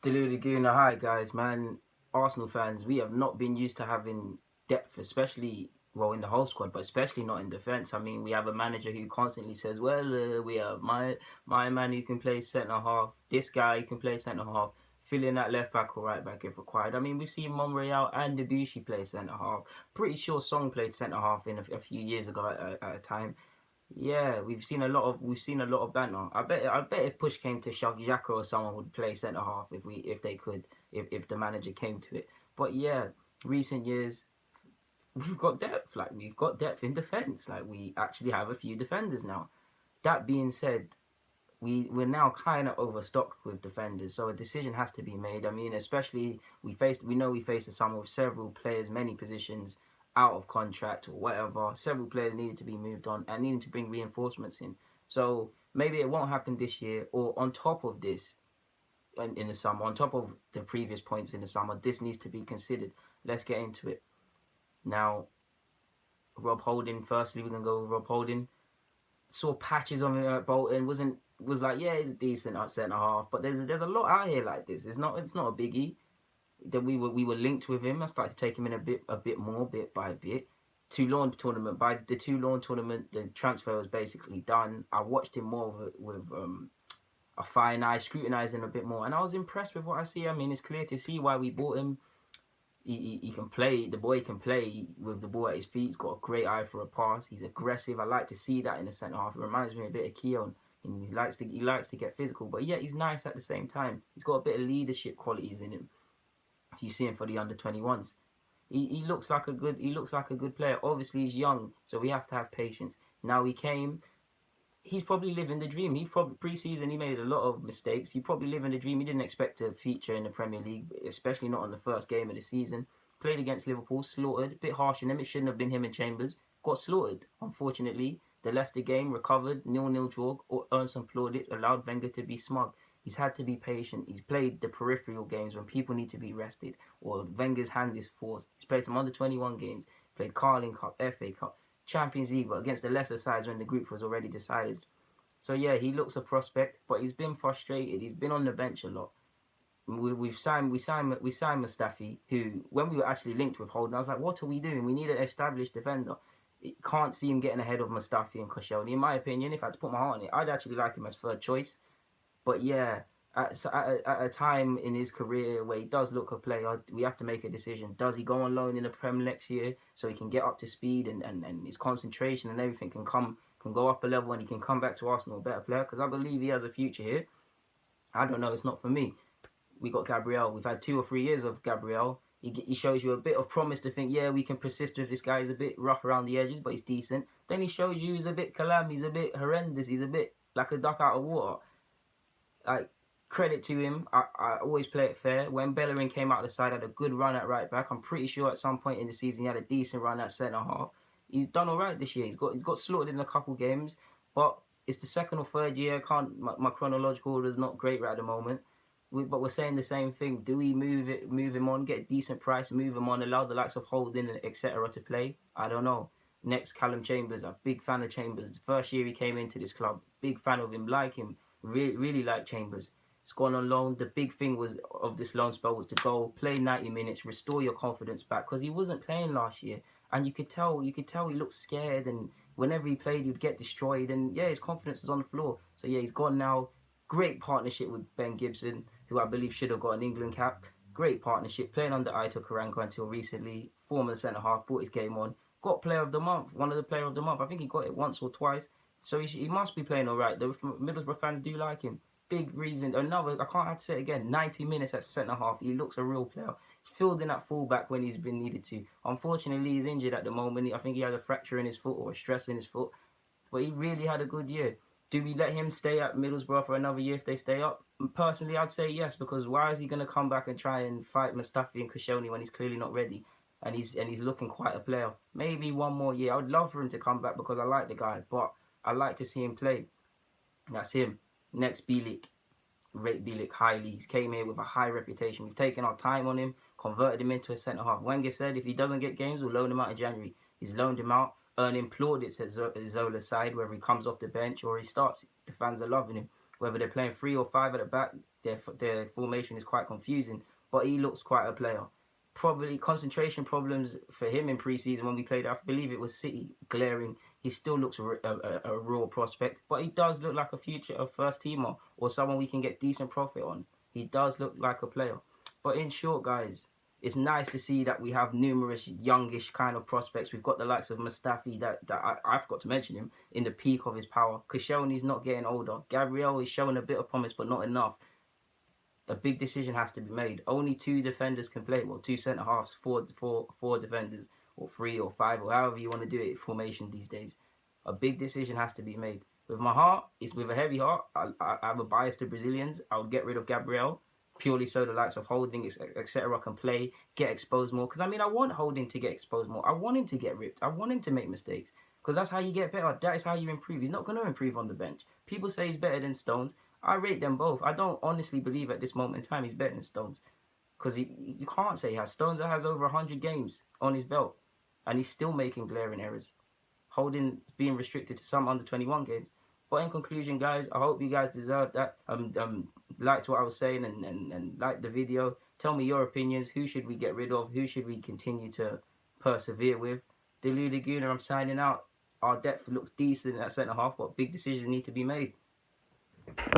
Delu Laguna, hi guys, man. Arsenal fans, we have not been used to having depth, especially in the whole squad, but especially not in defence. I mean, we have a manager who constantly says, "Well, we have my man who can play centre half. This guy who can play centre half, fill in that left back or right back if required." I mean, we've seen Monreal and Debussy play centre half. Pretty sure Song played centre half in a few years ago at a time. Yeah, we've seen a lot of banter. I bet if push came to shove, Xhaka or someone would play centre half if they could, if the manager came to it. But yeah, recent years we've got depth. Like we've got depth in defence. Like we actually have a few defenders now. That being said, we're now kind of overstocked with defenders, so a decision has to be made. I mean, especially we faced a summer with several players, many positions out of contract or whatever. Several players needed to be moved on and needed to bring reinforcements in. So maybe it won't happen this year, or on top of this, in the summer, on top of the previous points in the summer, this needs to be considered. Let's get into it now. Rob Holding. Firstly, we're gonna go with Rob Holding. Saw patches on him at Bolton. Was like, yeah, he's a decent at centre half, but there's a lot out here like this. It's not a biggie. That we were linked with him. I started to take him in a bit more, bit by bit. Toulon tournament. By the Toulon tournament, the transfer was basically done. I watched him more with a fine eye, scrutinising a bit more, and I was impressed with what I see. I mean, it's clear to see why we bought him. He can play. The boy can play with the ball at his feet. He's got a great eye for a pass. He's aggressive. I like to see that in the centre half. It reminds me a bit of Keown. And he likes to get physical, but yeah, he's nice at the same time. He's got a bit of leadership qualities in him. You see him for the under 21s. He looks like a good player. Obviously, he's young, so we have to have patience. Now he came. He's probably living the dream. He probably pre-season he made a lot of mistakes. He probably living the dream. He didn't expect to feature in the Premier League, especially not on the first game of the season. Played against Liverpool, slaughtered. A bit harsh on him. It shouldn't have been him and Chambers. Got slaughtered. Unfortunately, the Leicester game recovered 0-0 draw, or earned some plaudits. Allowed Wenger to be smug. He's had to be patient. He's played the peripheral games when people need to be rested, or Wenger's hand is forced. He's played some under 21 games. Played Carling Cup, FA Cup, Champions League, but against the lesser sides when the group was already decided. So yeah, he looks a prospect, but he's been frustrated. He's been on the bench a lot. We signed Mustafi, who when we were actually linked with Holden, I was like, what are we doing? We need an established defender. Can't see him getting ahead of Mustafi and Koscielny. In my opinion, if I had to put my heart on it, I'd actually like him as third choice. But yeah, at a time in his career where he does look a player, we have to make a decision. Does he go on loan in the Prem next year so he can get up to speed and his concentration and everything can go up a level and he can come back to Arsenal a better player? Because I believe he has a future here. I don't know. It's not for me. We got Gabriel. We've had 2 or 3 years of Gabriel. He shows you a bit of promise to think, yeah, we can persist with this guy. He's a bit rough around the edges, but he's decent. Then he shows you he's a bit calam. He's a bit horrendous. He's a bit like a duck out of water. Like, credit to him. I always play it fair. When Bellerin came out of the side, had a good run at right back. I'm pretty sure at some point in the season he had a decent run at centre half. He's done all right this year. He's got slaughtered in a couple games, but it's the second or third year. My chronological order is not great right at the moment. But we're saying the same thing. Do we move him on, get a decent price, move him on, allow the likes of Holding and etc. to play? I don't know. Next, Callum Chambers. A big fan of Chambers. The first year he came into this club, big fan of him, like him, really like Chambers. He's gone on loan. The big thing was of this loan spell was to go play 90 minutes, restore your confidence back, because he wasn't playing last year, and you could tell he looked scared, and whenever he played, he'd get destroyed, and yeah, his confidence was on the floor. So yeah, he's gone now. Great partnership with Ben Gibson, who I believe should have got an England cap. Great partnership, playing under Aito Karanka until recently. Former centre half, brought his game on. Got Player of the Month, one of the Player of the Month. I think he got it once or twice. So he must be playing all right. The Middlesbrough fans do like him. Big reason. I can't have to say it again. 90 minutes at centre half. He looks a real player. Filled in at fullback when he's been needed to. Unfortunately, he's injured at the moment. I think he had a fracture in his foot or a stress in his foot. But he really had a good year. Do we let him stay at Middlesbrough for another year if they stay up? Personally, I'd say yes, because why is he going to come back and try and fight Mustafi and Koscielny when he's clearly not ready? And he's looking quite a player. Maybe one more year. I would love for him to come back because I like the guy, but I like to see him play. That's him. Next, Bielik. Rate Bielik highly. He's came here with a high reputation. We've taken our time on him, converted him into a centre half. Wenger said if he doesn't get games, we'll loan him out in January. He's loaned him out, earning plaudits at Zola's side, whether he comes off the bench or he starts. The fans are loving him. Whether they're playing 3 or 5 at the back, their formation is quite confusing, but he looks quite a player. Probably concentration problems for him in pre-season when we played, I believe it was City, glaring. He still looks a raw prospect, but he does look like a first teamer or someone we can get decent profit on. He does look like a player. But in short, guys, it's nice to see that we have numerous youngish kind of prospects. We've got the likes of Mustafi that I forgot to mention him in the peak of his power. Koscielny's not getting older. Gabriel is showing a bit of promise, but not enough. A big decision has to be made. Only 2 defenders can play. Well, 2 centre halves, four defenders, or 3 or 5, or however you want to do it. Formation these days. A big decision has to be made. With my heart, it's with a heavy heart. I have a bias to Brazilians. I would get rid of Gabriel purely so the likes of Holding, etc., can play, get exposed more. Because I mean, I want Holding to get exposed more. I want him to get ripped. I want him to make mistakes. Because that's how you get better. That is how you improve. He's not going to improve on the bench. People say he's better than Stones. I rate them both. I don't honestly believe at this moment in time he's better than Stones. Because you can't say he has. Stones has over 100 games on his belt. And he's still making glaring errors. Holding being restricted to some under 21 games. But in conclusion, guys, I hope you guys deserved that. Liked what I was saying and liked the video. Tell me your opinions. Who should we get rid of? Who should we continue to persevere with? Delu Laguna, I'm signing out. Our depth looks decent at centre half, but big decisions need to be made.